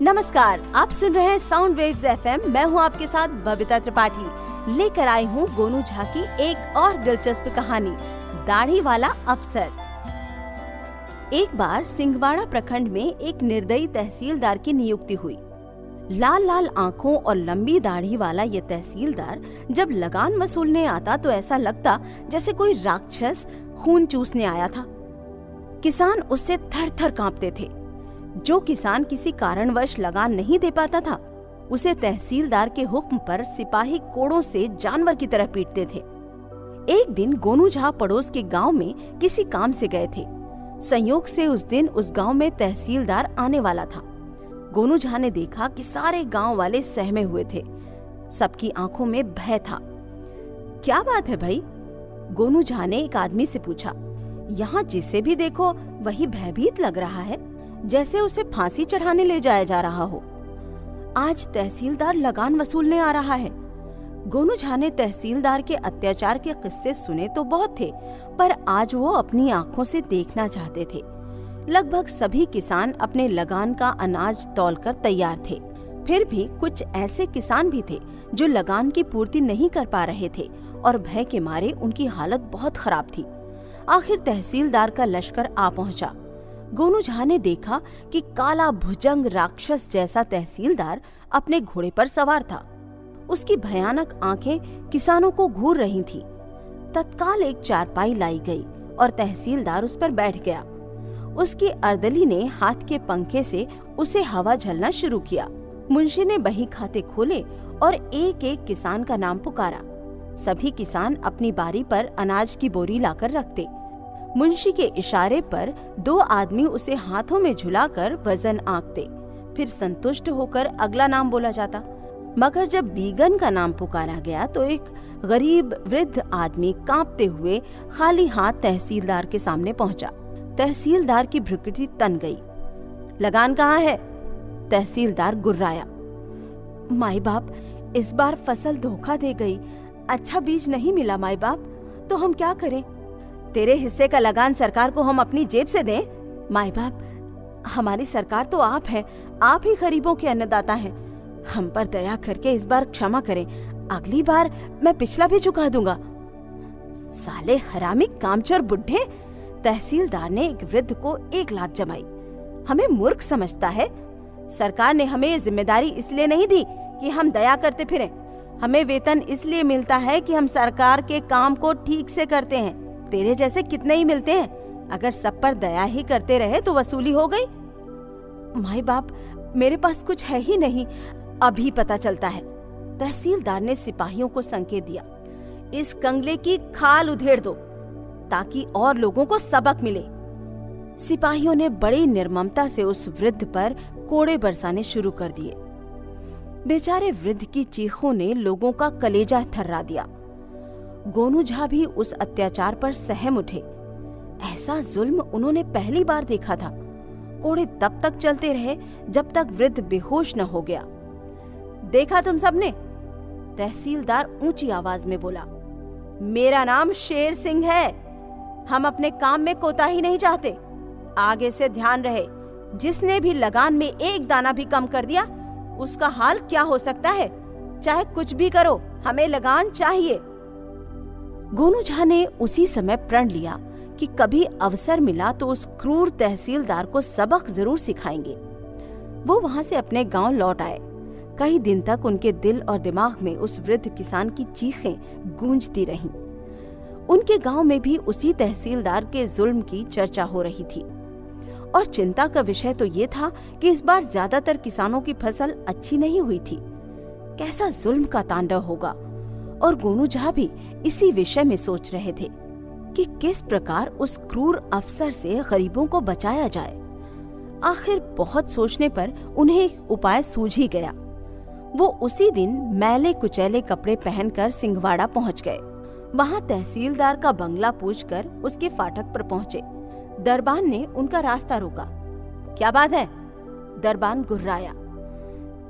नमस्कार, आप सुन रहे हैं साउंड वेव्स एफएम। मैं हूं आपके साथ बबीता त्रिपाठी। लेकर आई हूं गोनू झा की एक और दिलचस्प कहानी, दाढ़ी वाला अफसर। एक बार सिंहवाड़ा प्रखंड में एक निर्दयी तहसीलदार की नियुक्ति हुई। लाल लाल आंखों और लंबी दाढ़ी वाला ये तहसीलदार जब लगान वसूलने आता तो ऐसा लगता जैसे कोई राक्षस खून चूसने आया था। किसान उससे थर थर कांपते थे। जो किसान किसी कारणवश लगान नहीं दे पाता था, उसे तहसीलदार के हुक्म पर सिपाही कोड़ों से जानवर की तरह पीटते थे। एक दिन गोनू झा पड़ोस के गांव में किसी काम से गए थे। संयोग से उस दिन उस गांव में तहसीलदार आने वाला था। गोनू झा ने देखा कि सारे गांव वाले सहमे हुए थे। सबकी आंखों में भय था। क्या बात है भाई? गोनू झा ने एक आदमी से पूछा। यहाँ जिसे भी देखो वही भयभीत लग रहा है, जैसे उसे फांसी चढ़ाने ले जाया जा रहा हो। आज तहसीलदार लगान वसूलने आ रहा है। गोनू झा ने तहसीलदार के अत्याचार के किस्से सुने तो बहुत थे, पर आज वो अपनी आंखों से देखना चाहते थे। लगभग सभी किसान अपने लगान का अनाज तौलकर तैयार थे। फिर भी कुछ ऐसे किसान भी थे जो लगान की पूर्ति नहीं कर पा रहे थे और भय के मारे उनकी हालत बहुत खराब थी। आखिर तहसीलदार का लश्कर आ पहुंचा। गोनू झा ने देखा कि काला भुजंग राक्षस जैसा तहसीलदार अपने घोड़े पर सवार था। उसकी भयानक आंखें किसानों को घूर रही थीं। तत्काल एक चारपाई लाई गई और तहसीलदार उस पर बैठ गया। उसकी अर्दली ने हाथ के पंखे से उसे हवा झलना शुरू किया। मुंशी ने बही खाते खोले और एक एक किसान का नाम पुकारा। सभी किसान अपनी बारी पर अनाज की बोरी लाकर रखते। मुंशी के इशारे पर दो आदमी उसे हाथों में झुलाकर वजन आंकते। फिर संतुष्ट होकर अगला नाम बोला जाता। मगर जब बीगन का नाम पुकारा गया तो एक गरीब वृद्ध आदमी कांपते हुए खाली हाथ तहसीलदार के सामने पहुंचा। तहसीलदार की भ्रुकुटी तन गई। लगान कहाँ है? तहसीलदार गुर्राया। माई बाप, इस बार फसल धोखा दे गई। अच्छा बीज नहीं मिला माई बाप, तो हम क्या करें? तेरे हिस्से का लगान सरकार को हम अपनी जेब से दें? माई बाप, हमारी सरकार तो आप हैं, आप ही गरीबों के अन्नदाता हैं। हम पर दया करके इस बार क्षमा करें, अगली बार मैं पिछला भी चुका दूंगा। साले हरामी कामचोर बुड्ढे! तहसीलदार ने एक वृद्ध को एक लात जमाई। हमें मूर्ख समझता है? सरकार ने हमें ये जिम्मेदारी इसलिए नहीं दी कि हम दया करते फिरें। हमें वेतन इसलिए मिलता है कि हम सरकार के काम को ठीक से करते हैं। तेरे जैसे कितने ही मिलते हैं। अगर सब पर दया ही करते रहे तो वसूली हो गई। माई बाप, मेरे पास कुछ है ही नहीं, अभी पता चलता है। तहसीलदार ने सिपाहियों को संकेत दिया। इस कंगले की खाल उधेड़ दो ताकि और लोगों को सबक मिले। सिपाहियों ने बड़ी निर्ममता से उस वृद्ध पर कोड़े बरसाने शुरू कर दिए। बेचारे वृद्ध की चीखों ने लोगों का कलेजा थर्रा दिया। गोनू झा भी उस अत्याचार पर सहम उठे। ऐसा जुल्म उन्होंने पहली बार देखा था। कोड़े तब तक चलते रहे जब तक वृद्ध बेहोश न हो गया। देखा तुम सबने? तहसीलदार ऊंची आवाज में बोला। मेरा नाम शेर सिंह है। हम अपने काम में कोताही नहीं चाहते। आगे से ध्यान रहे, जिसने भी लगान में एक दाना भी कम कर दिया उसका हाल क्या हो सकता है। चाहे कुछ भी करो, हमें लगान चाहिए। गोनू झा ने उसी समय प्रण लिया कि कभी अवसर मिला तो उस क्रूर तहसीलदार को सबक जरूर सिखाएंगे। वो वहां से अपने गांव लौट आए। कई दिन तक उनके दिल और दिमाग में उस वृद्ध किसान की चीखें गूंजती रहीं। उनके गांव में भी उसी तहसीलदार के जुल्म की चर्चा हो रही थी और चिंता का विषय तो ये था कि इस बार ज्यादातर किसानों की फसल अच्छी नहीं हुई थी। कैसा जुल्म का तांडव होगा? और गोनू झा भी इसी विषय में सोच रहे थे कि किस प्रकार उस क्रूर अफसर से गरीबों को बचाया जाए। आखिर बहुत सोचने पर उन्हें एक उपाय सूझ ही गया। वो उसी दिन मैले कुचैले कपड़े पहनकर सिंहवाड़ा पहुंच गए। वहां तहसीलदार का बंगला पूछकर उसके फाटक पर पहुंचे। दरबान ने उनका रास्ता रोका। क्या बात है? दरबान गुर्राया।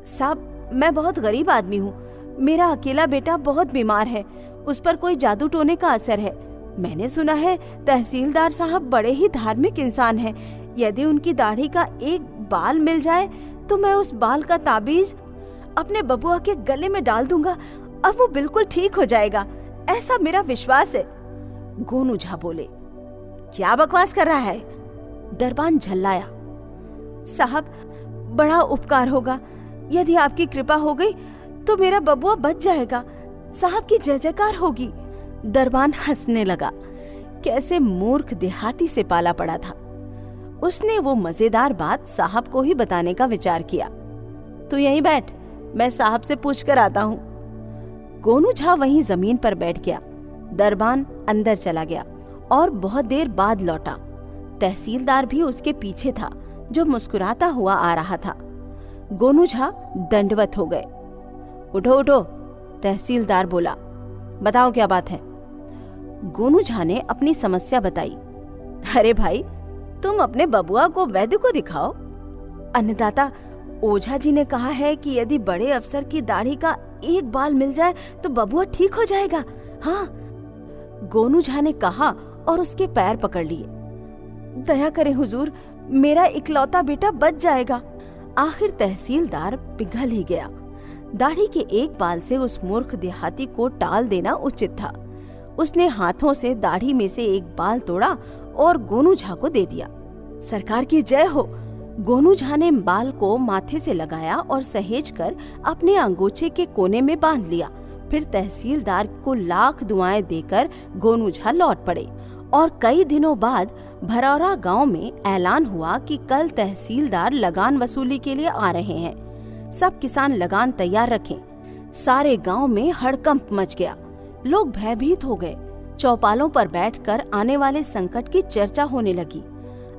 साहब, मैं बहुत गरीब आदमी हूँ। मेरा अकेला बेटा बहुत बीमार है। उस पर कोई जादू टोने का असर है। मैंने सुना है तहसीलदार साहब बड़े ही धार्मिक इंसान हैं। यदि उनकी दाढ़ी का एक बाल मिल जाए तो मैं उस बाल का ताबीज अपने बबुआ के गले में डाल दूंगा और वो बिल्कुल ठीक हो जाएगा, ऐसा मेरा विश्वास है। गोनू झा बोले। क्या बकवास कर रहा है? दरबान झल्लाया। साहब, बड़ा उपकार होगा, यदि आपकी कृपा हो गई तो मेरा बबुआ बच जाएगा, साहब की जय जयकार होगी। दरबान हंसने लगा। कैसे मूर्ख देहाती से पाला पड़ा था। उसने वो मजेदार बात साहब को ही बताने का विचार किया। तू यहीं बैठ, मैं साहब से पूछ कर आता हूँ। गोनू झा वहीं जमीन पर बैठ गया। दरबान अंदर चला गया और बहुत देर बाद लौटा। तहसीलदार भी उसके पीछे था, जो मुस्कुराता हुआ आ रहा था। गोनू झा दंडवत हो गए। उठो उठो, तहसीलदार बोला। बताओ क्या बात है? गोनू झा ने अपनी समस्या बताई। अरे भाई, तुम अपने बबुआ को वैद्य को दिखाओ। अन्नदाता, ओझा जी ने कहा है कि यदि बड़े अफसर की दाढ़ी का एक बाल मिल जाए तो बबुआ ठीक हो जाएगा। हाँ, गोनू झा ने कहा और उसके पैर पकड़ लिए। दया करें हुजूर, मेरा इकलौता बेटा बच जाएगा। आखिर तहसीलदार पिघल ही गया। दाढ़ी के एक बाल से उस मूर्ख देहाती को टाल देना उचित था। उसने हाथों से दाढ़ी में से एक बाल तोड़ा और गोनू झा को दे दिया। सरकार की जय हो। गोनू झा ने बाल को माथे से लगाया और सहेज कर अपने अंगोछे के कोने में बांध लिया। फिर तहसीलदार को लाख दुआएं देकर गोनू झा लौट पड़े और कई दिनों बाद भरौरा गांव में ऐलान हुआ कि कल तहसीलदार लगान वसूली के लिए आ रहे हैं। सब किसान लगान तैयार रखें। सारे गांव में हड़कंप मच गया। लोग भयभीत हो गए। चौपालों पर बैठकर आने वाले संकट की चर्चा होने लगी।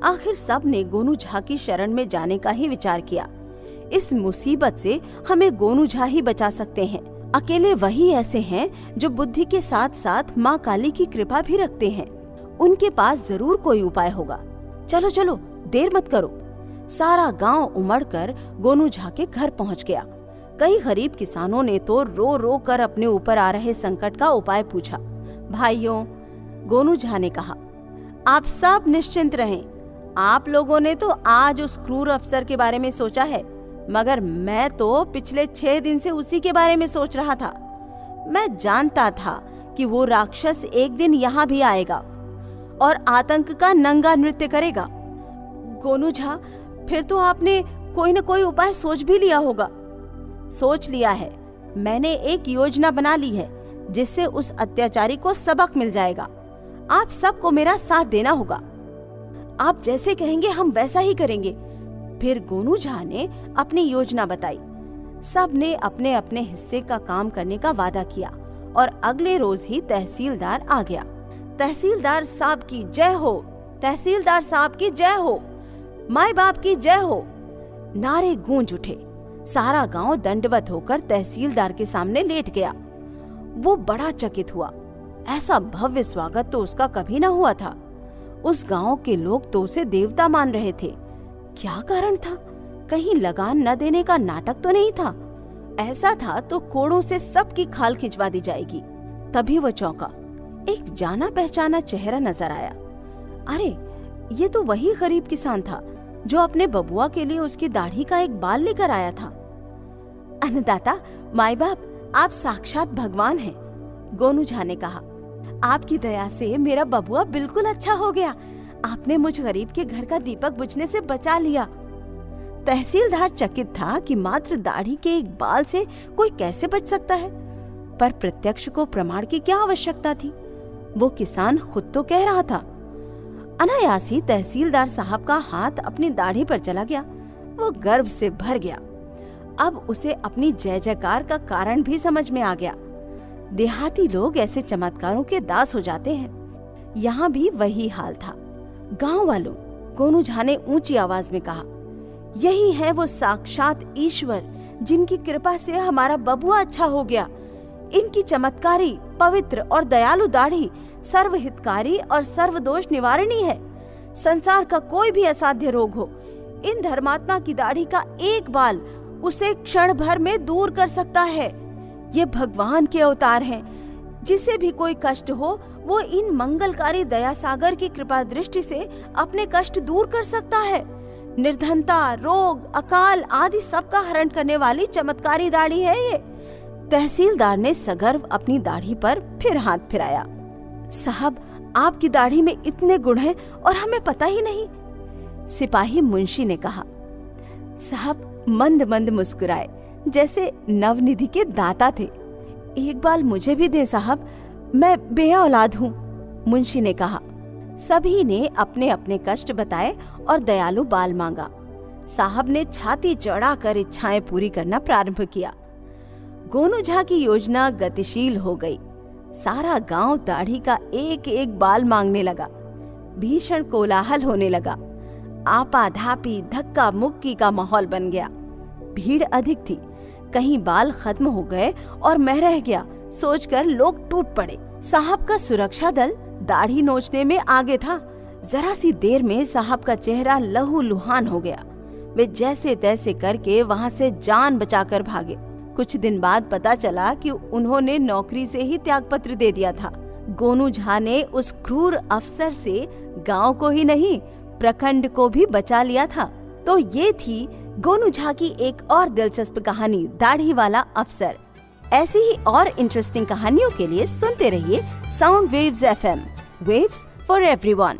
आखिर सब ने गोनू झा की शरण में जाने का ही विचार किया। इस मुसीबत से हमें गोनू झा ही बचा सकते हैं। अकेले वही ऐसे हैं जो बुद्धि के साथ साथ माँ काली की कृपा भी रखते हैं। उनके पास जरूर कोई उपाय होगा। चलो चलो, देर मत करो। सारा गांव उमड़कर गोनू झा के घर पहुंच गया। कई गरीब किसानों ने तो रो रो कर अपने ऊपर आ रहे संकट का उपाय पूछा। भाइयों, गोनू झा ने कहा, आप सब निश्चिंत रहें। आप लोगों ने तो आज उस क्रूर अफसर के बारे में सोचा है, मगर मैं तो पिछले 6 दिन से उसी के बारे में सोच रहा था। मैं जानता था कि वो राक्षस एक दिन यहाँ भी आएगा और आतंक का नंगा नृत्य करेगा। गोनू झा, फिर तो आपने कोई न कोई उपाय सोच भी लिया होगा। सोच लिया है। मैंने एक योजना बना ली है जिससे उस अत्याचारी को सबक मिल जाएगा। आप सबको मेरा साथ देना होगा। आप जैसे कहेंगे हम वैसा ही करेंगे। फिर गोनू झा ने अपनी योजना बताई। सब ने अपने अपने हिस्से का काम करने का वादा किया और अगले रोज ही तहसीलदार आ गया। तहसीलदार साहब की जय हो, तहसीलदार साहब की जय हो, माए बाप की जय हो। नारे गूंज उठे। सारा गांव दंडवत होकर तहसीलदार के सामने लेट गया। वो बड़ा चकित हुआ। ऐसा भव्य स्वागत तो उसका कभी न हुआ था। उस गांव के लोग तो उसे देवता मान रहे थे। क्या कारण था? कहीं लगान न देने का नाटक तो नहीं था? ऐसा था तो कोड़ों से सबकी खाल खिंचवा दी जाएगी। तभी वो चौंका। एक जाना पहचाना चेहरा नजर आया। अरे, ये तो वही गरीब किसान था जो अपने बबुआ के लिए उसकी दाढ़ी का एक बाल लेकर आया था। अन्नदाता, माई बाप, आप साक्षात भगवान हैं। गोनू झा ने कहा, आपकी दया से मेरा बबुआ बिल्कुल अच्छा हो गया। आपने मुझ गरीब के घर का दीपक बुझने से बचा लिया। तहसीलदार चकित था कि मात्र दाढ़ी के एक बाल से कोई कैसे बच सकता है, पर प्रत्यक्ष को प्रमाण की क्या आवश्यकता थी? वो किसान खुद तो कह रहा था। अनायास ही तहसीलदार साहब का हाथ अपनी दाढ़ी पर चला गया। वो गर्व से भर गया। अब उसे अपनी जय जयकार का कारण भी समझ में आ गया। देहाती लोग ऐसे चमत्कारों के दास हो जाते हैं। यहाँ भी वही हाल था। गांव वालों, गोनू झा ने ऊंची आवाज में कहा, यही है वो साक्षात ईश्वर जिनकी कृपा से हमारा बबुआ अच्छा हो गया। इनकी चमत्कारी, पवित्र और दयालु दाढ़ी सर्वहितकारी और सर्वदोष निवारणी है। संसार का कोई भी असाध्य रोग हो, इन धर्मात्मा की दाढ़ी का एक बाल उसे क्षण भर में दूर कर सकता है। ये भगवान के अवतार हैं। जिसे भी कोई कष्ट हो, वो इन मंगलकारी दया सागर की कृपा दृष्टि से अपने कष्ट दूर कर सकता है। निर्धनता, रोग, अकाल आदि सबका हरण करने वाली चमत्कारी दाढ़ी है ये। तहसीलदार ने सगर्व अपनी दाढ़ी पर फिर हाथ फिराया। साहब, आपकी दाढ़ी में इतने गुण हैं और हमें पता ही नहीं। सिपाही मुंशी ने कहा। साहब मंद मंद मुस्कुराए, जैसे नवनिधि के दाता थे। एक बाल मुझे भी दे साहब, मैं बेऔलाद हूँ, मुंशी ने कहा। सभी ने अपने अपने कष्ट बताए और दयालु बाल मांगा। साहब ने छाती चढ़ाकर इच्छाएं पूरी करना प्रारंभ किया। गोनू झा की योजना गतिशील हो गई। सारा गांव दाढ़ी का एक एक बाल मांगने लगा। भीषण कोलाहल होने लगा। आपाधापी, धक्का मुक्की का माहौल बन गया। भीड़ अधिक थी। कहीं बाल खत्म हो गए और मैं रह गया सोचकर लोग टूट पड़े। साहब का सुरक्षा दल दाढ़ी नोचने में आगे था। जरा सी देर में साहब का चेहरा लहूलुहान हो गया। वे जैसे तैसे करके वहां से जान बचाकर भागे। कुछ दिन बाद पता चला कि उन्होंने नौकरी से ही त्यागपत्र दे दिया था। गोनू झा ने उस क्रूर अफसर से गांव को ही नहीं, प्रखंड को भी बचा लिया था। तो ये थी गोनू झा की एक और दिलचस्प कहानी, दाढ़ी वाला अफसर। ऐसी ही और इंटरेस्टिंग कहानियों के लिए सुनते रहिए sound waves FM, waves for everyone.